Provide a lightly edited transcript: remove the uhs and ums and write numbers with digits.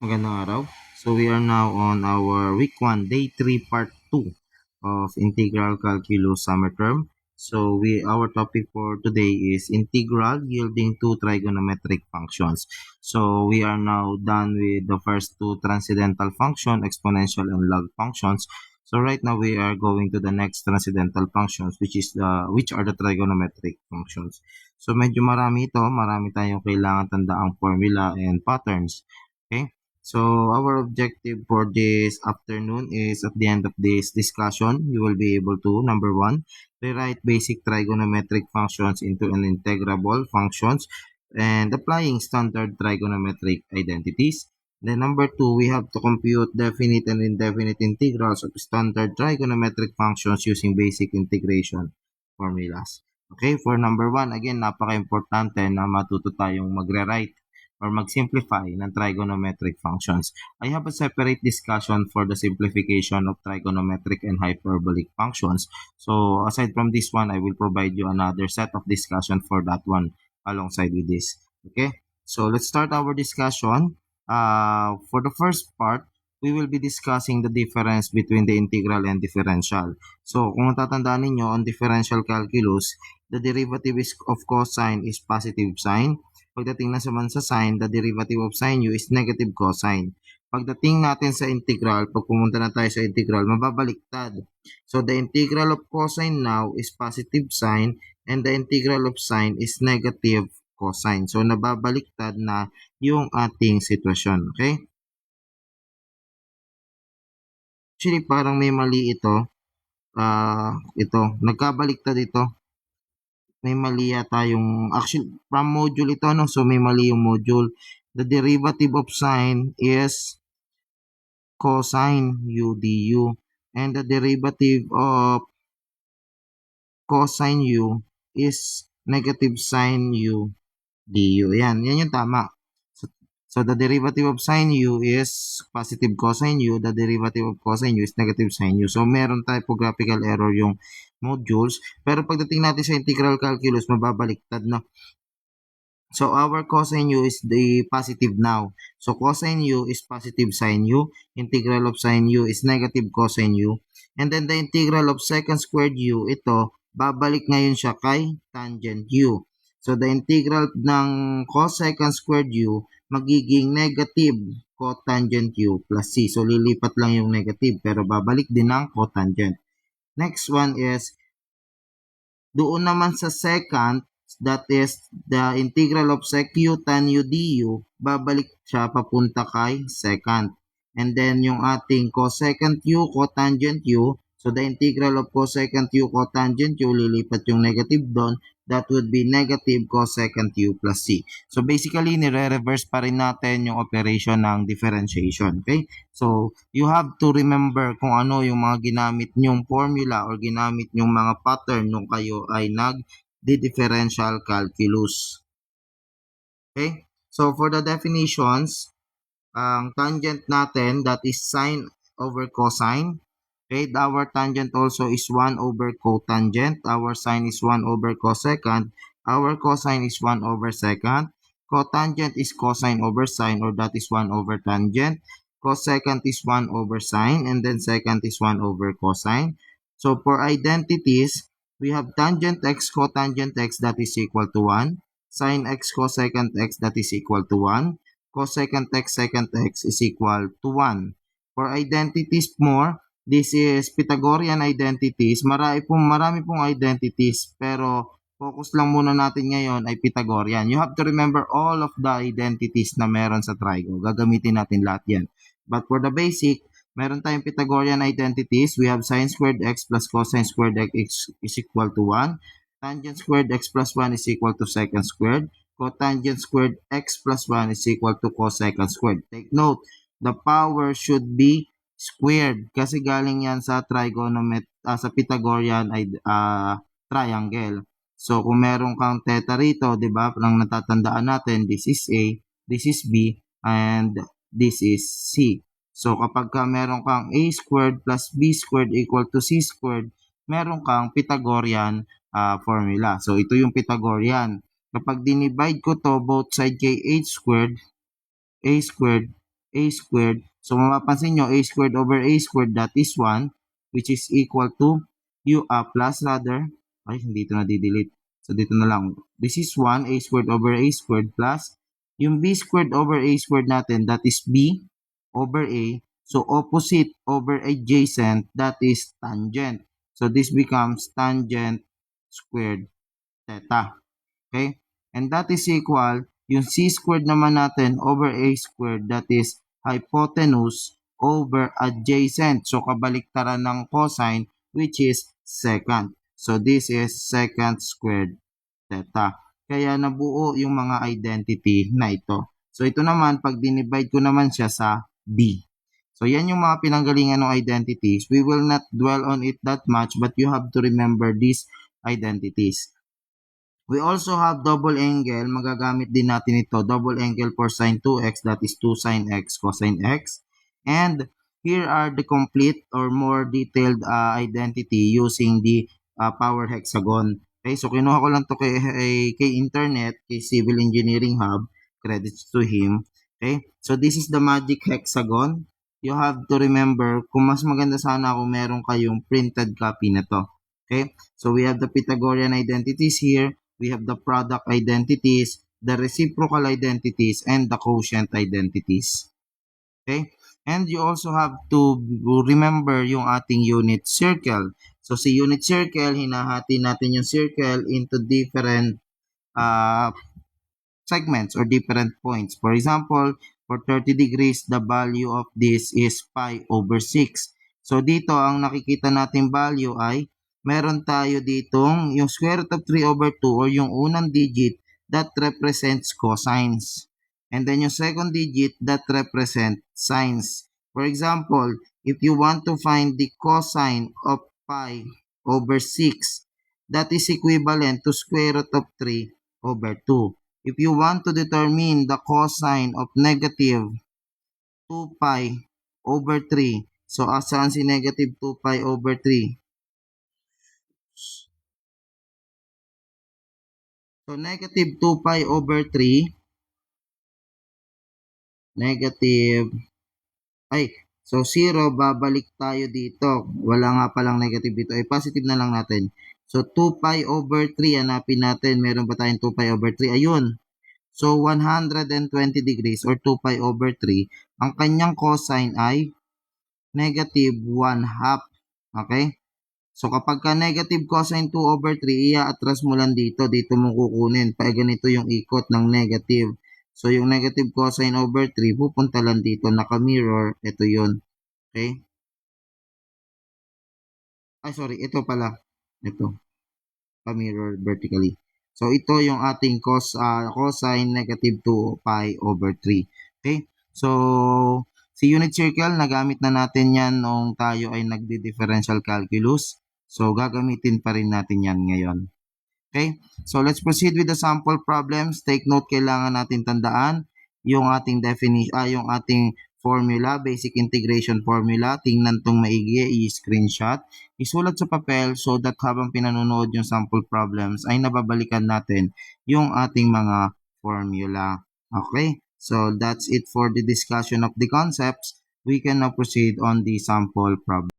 Magandang araw. So we are now on our week 1, day 3, part 2 of integral calculus summer term. So our topic for today is integral yielding two trigonometric functions. So we are now done with the first two transcendental function, exponential and log functions. So right now we are going to the next transcendental functions, which are the trigonometric functions. So medyo marami tayong kailangan tandaang formula and patterns. Okay? So our objective for this afternoon is at the end of this discussion, you will be able to, number one, rewrite basic trigonometric functions into an integrable functions and applying standard trigonometric identities. Then number two, we have to compute definite and indefinite integrals of standard trigonometric functions using basic integration formulas. Okay, for number one, again, napaka-importante na matuto tayong magre-write or mag-simplify ng trigonometric functions. I have a separate discussion for the simplification of trigonometric and hyperbolic functions. So aside from this one, I will provide you another set of discussion for that one alongside with this. Okay, so let's start our discussion. For the first part, we will be discussing the difference between the integral and differential. So kung tatandaan ninyo on differential calculus, the derivative of cosine is positive sign. Pagdating naman sa sine, the derivative of sine u is negative cosine. Pagdating natin sa integral, pag pumunta na tayo sa integral, mababaliktad. So the integral of cosine now is positive sine and the integral of sine is negative cosine. So nababaliktad na yung ating sitwasyon. Okay? Actually, parang may mali ito. Nagkabaliktad ito. May mali yata yung, actually, from module ito, no? So may mali yung module. The derivative of sine is cosine u du. And the derivative of cosine u is negative sine u du. Yan yung tama. So the derivative of sine u is positive cosine u. The derivative of cosine u is negative sine u. So meron typographical error yung modules. Pero pagdating natin sa integral calculus, mababaliktad na. So our cosine u is the positive now. So cosine u is positive sine u. Integral of sine u is negative cosine u. And then the integral of secant squared u, ito, babalik ngayon siya kay tangent u. So the integral ng cosecant squared u, magiging negative cotangent u plus c. So lilipat lang yung negative pero babalik din ng cotangent. Next one is, doon naman sa secant, that is the integral of sec u tan u du, babalik siya papunta kay secant. And then yung ating cosecant u, cotangent u, so the integral of cosecant u, cotangent u, lilipat yung negative doon, that would be negative cosecant u plus c. So basically, nire-reverse pa rin natin yung operation ng differentiation. Okay? So you have to remember kung ano yung mga ginamit nyong formula or ginamit nyong mga pattern nung kayo ay nag-differential calculus. Okay? So for the definitions, ang tangent natin, that is sine over cosine. Okay, our tangent also is 1 over cotangent. Our sine is 1 over cosecant. Our cosine is 1 over secant. Cotangent is cosine over sine, or that is 1 over tangent. Cosecant is 1 over sine, and then secant is 1 over cosine. So for identities, we have tangent x, cotangent x, that is equal to 1. Sine x, cosecant x, that is equal to 1. Cosecant x, secant x is equal to 1. For identities more, this is Pythagorean identities. Marami pong identities, pero focus lang muna natin ngayon ay Pythagorean. You have to remember all of the identities na meron sa trigo. Gagamitin natin lahat yan. But for the basic, meron tayong Pythagorean identities. We have sine squared x plus cosine squared x is equal to 1. Tangent squared x plus 1 is equal to secant squared. Cotangent squared x plus 1 is equal to cosecant squared. Take note, the power should be squared kasi galing yan sa sa Pythagorean triangle. So kung meron kang theta rito, 'di ba? Nang natatandaan natin, this is A, this is B, and this is C. So kapag meron kang A squared plus B squared equal to C squared, meron kang Pythagorean formula. So ito yung Pythagorean. Kapag dinivide ko to both side kay A squared a squared. So, mapapansin nyo, a squared over a squared, that is 1, which is equal to plus rather, ay, hindi ito na-delete. So, dito na lang. This is 1, a squared over a squared plus, yung b squared over a squared natin, that is b over a. So, opposite over adjacent, that is tangent. So, this becomes tangent squared theta. Okay? And that is equal, yung c squared naman natin over a squared, that is hypotenuse over adjacent. So, kabaliktaran ng cosine, which is secant. So, this is secant squared theta. Kaya nabuo yung mga identity na ito. So, ito naman, pag dinivide ko naman siya sa b. So, yan yung mga pinanggalingan ng identities. We will not dwell on it that much, but you have to remember these identities. We also have double angle. Magagamit din natin ito. Double angle for sine 2x, that is 2 sine x cosine x. And here are the complete or more detailed identity using the power hexagon. Okay, so kinuha ko lang to kay internet, kay Civil Engineering Hub. Credits to him. Okay, so this is the magic hexagon. You have to remember, kung mas maganda sana kung meron kayong printed copy na to. Okay, so we have the Pythagorean identities here. We have the product identities, the reciprocal identities, and the quotient identities. Okay? And you also have to remember yung ating unit circle. So, sa unit circle, hinahati natin yung circle into different segments or different points. For example, for 30 degrees, the value of this is pi over 6. So, dito, ang nakikita nating value ay meron tayo ditong yung square root of 3 over 2 or yung unang digit that represents cosines. And then yung second digit that represents sines. For example, if you want to find the cosine of pi over 6, that is equivalent to square root of 3 over 2. If you want to determine the cosine of negative 2 pi over 3, so saan si negative 2 pi over 3? So, negative 2 pi over 3, so 0, babalik tayo dito. Wala nga palang negative dito. Positive na lang natin. So, 2 pi over 3, hanapin natin. Meron ba tayong 2 pi over 3? Ayun. So, 120 degrees or 2 pi over 3. Ang kanyang cosine ay negative 1/2. Okay? So, kapag ka negative cosine 2 over 3, ia-atras mo lang dito. Dito mo kukunin. Ganito yung ikot ng negative. So, yung negative cosine over 3, pupunta lang dito. Naka-mirror. Ito yun. Okay? Sorry. Ito pala. Ito. Pa-mirror vertically. So, ito yung ating cosine negative 2 pi over 3. Okay? So, si unit circle, nagamit na natin yan nung tayo ay nagdi-differential calculus. So, gagamitin pa rin natin yan ngayon. Okay? So, let's proceed with the sample problems. Take note, kailangan natin tandaan yung ating yung ating formula, basic integration formula. Tingnan tong maigi, i-screenshot. Isulat sa papel so that habang pinanonood yung sample problems ay nababalikan natin yung ating mga formula. Okay? So, that's it for the discussion of the concepts. We can now proceed on the sample problem.